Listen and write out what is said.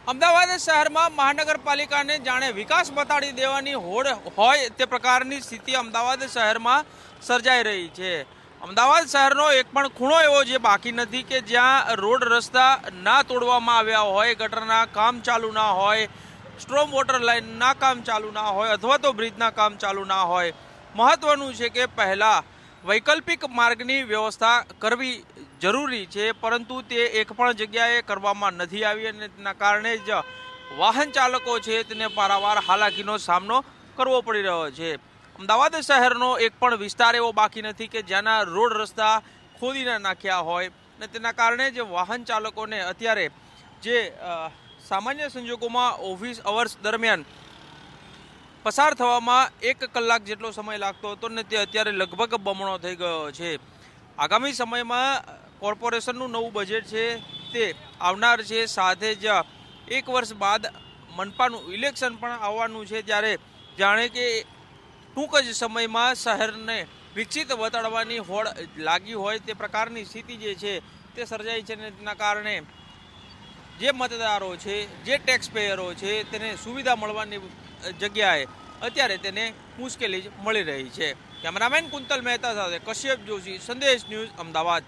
અમદાવાદ શહેરમાં મહાનગરપાલિકાને જાણે વિકાસ બતાડી દેવાની હોડ હોય તે પ્રકારની સ્થિતિ અમદાવાદ શહેરમાં સર્જાઈ રહી છે। અમદાવાદ શહેરનો એક પણ ખૂણો એવો જે બાકી નથી કે જ્યાં રોડ રસ્તા ના તોડવામાં આવ્યા હોય, ગટરના કામ ચાલુ ના હોય, સ્ટ્રોમ વોટર લાઇનના કામ ચાલુ ના હોય અથવા તો બ્રિજના કામ ચાલુ ના હોય। મહત્વનું છે કે પહેલાં વૈકલ્પિક માર્ગની વ્યવસ્થા કરવી જરૂરી છે, પરંતુ તે એક પણ જગ્યાએ કરવામાં નથી આવી અને તેના કારણે જ વાહન ચાલકો છે તેને પારાવાર હાલાકીનો સામનો કરવો પડી રહ્યો છે। અમદાવાદ શહેરનો એક પણ વિસ્તાર એવો બાકી નથી કે જ્યાંના રોડ રસ્તા ખોદીને નાખ્યા હોય અને તેના કારણે જ વાહન ચાલકોને અત્યારે જે સામાન્ય સંજોગોમાં ઓફિસ અવર્સ દરમિયાન પસાર થવામાં 1 કલાક જેટલો સમય લાગતો હતો ને તે અત્યારે લગભગ બમણો થઈ ગયો છે। આગામી સમયમાં કોર્પોરેશનનું નવું બજેટ છે તે આવનાર છે, સાથે જ 1 વર્ષ બાદ મનપાનું ઇલેક્શન પણ આવવાનું છે, ત્યારે જાણે કે ટૂંક જ સમયમાં શહેરને વિકસિત બતાડવાની હોડ લાગી હોય તે પ્રકારની સ્થિતિ જે છે તે સર્જાઈ છે અને તેના કારણે જે મતદારો છે, જે ટેક્સ પેયરો છે તેને સુવિધા મળવાની જગ્યાએ અત્યારે તેને મુશ્કેલી જ મળી રહી છે। કેમેરામેન કુંતલ મહેતા સાથે કશ્યપ જોશી, સંદેશ ન્યૂઝ, અમદાવાદ।